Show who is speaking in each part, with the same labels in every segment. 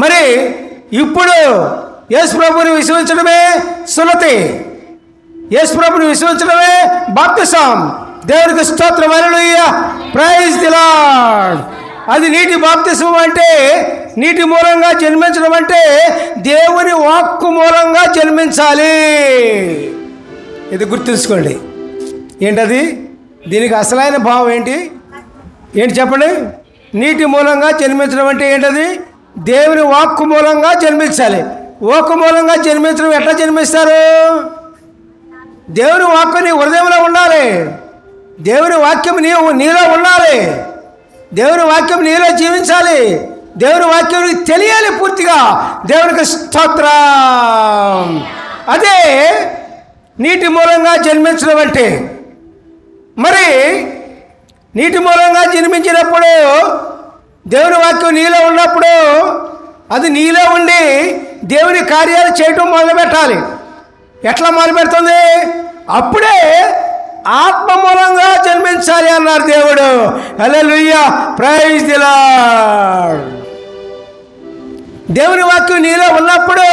Speaker 1: మరి ఇప్పుడు యేసు ప్రభువుని విశ్వసించడమే సున్నతి, యేసు ప్రభువుని విశ్వసించడమే బాప్తిసం. దేవునికి స్తోత్రం, హల్లెలూయా, ప్రైజ్ ది లార్డ్. అది నీటి బాప్తిసం అంటే, నీటి మూలంగా జన్మించడం అంటే దేవుని వాక్కు మూలంగా జన్మించాలి. ఇది గుర్తుంచుకోండి. ఏంటది? దీనికి అసలైన భావం ఏంటి చెప్పండి. నీటి మూలంగా జన్మించడం అంటే ఏంటది? దేవుని వాక్కు మూలంగా జన్మించాలి. వాక్కు మూలంగా జన్మించడం ఎట్లా జన్మిస్తారు? దేవుని వాక్కు నీ హృదయంలో ఉండాలి, దేవుని వాక్యం నీలో ఉండాలి, దేవుని వాక్యం నీలో జీవించాలి, దేవుని వాక్యం నీకు తెలియాలి పూర్తిగా. దేవునికి స్తోత్రం. అదే నీటి మూలంగా జన్మించడం అంటే. మరి నీటి మూలంగా జన్మించినప్పుడు, దేవుని వాక్యం నీలో ఉన్నప్పుడు, అది నీలో ఉండి దేవుని కార్యాలు చేయటం మొదలుపెట్టాలి. ఎట్లా మొదలుపెడుతుంది? అప్పుడే ఆత్మ మూలంగా జన్మించాలి అన్నారు దేవుడు. హల్లెలూయా, ప్రైజ్ ది లార్డ్. దేవుని వాక్యం నీలో ఉన్నప్పుడు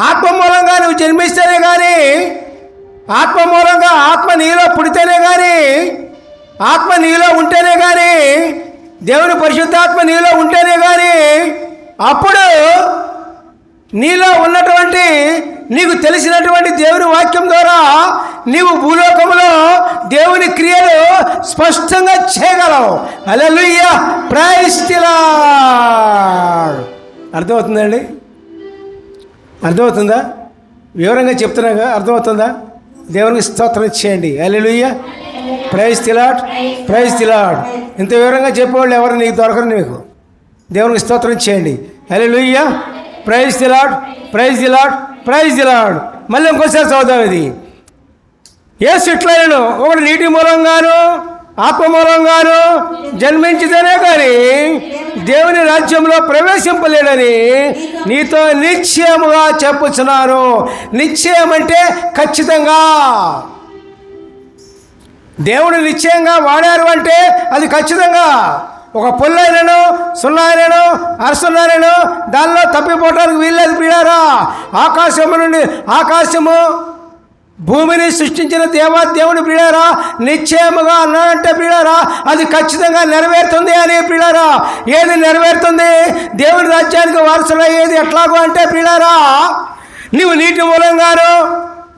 Speaker 1: ఆత్మ మూలంగా నువ్వు జన్మిస్తేనే కానీ, ఆత్మ మూలంగా ఆత్మ నీలో పుడితేనే కానీ, ఆత్మ నీలో ఉంటేనే కానీ, దేవుని పరిశుద్ధాత్మ నీలో ఉంటేనే కానీ, అప్పుడు నీలో ఉన్నటువంటి, నీకు తెలిసినటువంటి దేవుని వాక్యం ద్వారా నీవు భూలోకంలో దేవుని క్రియలు స్పష్టంగా చేయగలవు. Hallelujah, praise the Lord. అర్థమవుతుందండి? అర్థమవుతుందా? వివరంగా చెప్తున్నాగా అర్థమవుతుందా? దేవునికి స్తోత్రం చేయండి. Hallelujah, praise the Lord, praise the Lord. ఇంత వివరంగా చెప్పేవాళ్ళు ఎవరు నీకు దొరకరు. నీకు దేవునికి స్తోత్రం చేయండి. Hallelujah, praise the Lord, praise the Lord, praise the Lord. మళ్ళీ ఇంకోసారి చదువుతాం. ఇది యేసు ఇట్లైనను, ఒకటి నీటి మూలంగాను ఆత్మ మూలంగాను జన్మించితేనే కానీ దేవుని రాజ్యంలో ప్రవేశింపలేడని నీతో నిశ్చయముగా చెప్పుచున్నాను. నిశ్చయం అంటే ఖచ్చితంగా. దేవుడు నిశ్చయంగా వాడారు అంటే అది ఖచ్చితంగా. ఒక పొల్లైనను, సున్నాయినను, అరసున్నాయినను దానిలో తప్పిపోవటానికి వీల్లేదు ప్రియులారా. ఆకాశము భూమిని సృష్టించిన దేవుని ప్రియులారా నిశ్చయముగా అన్నాడంటే ప్రియులారా అది ఖచ్చితంగా నెరవేరుతుంది అని ప్రియులారా. ఏది నెరవేరుతుంది? దేవుని రాజ్యానికి వారసులయ్యేది ఎట్లాగో అంటే ప్రియులారా, నీవు నీటి మూలంగాను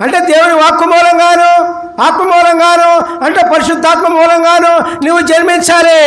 Speaker 1: అంటే దేవుని వాక్కు మూలంగాను, ఆత్మ మూలంగాను అంటే పరిశుద్ధాత్మ మూలంగాను నువ్వు జన్మించాలి.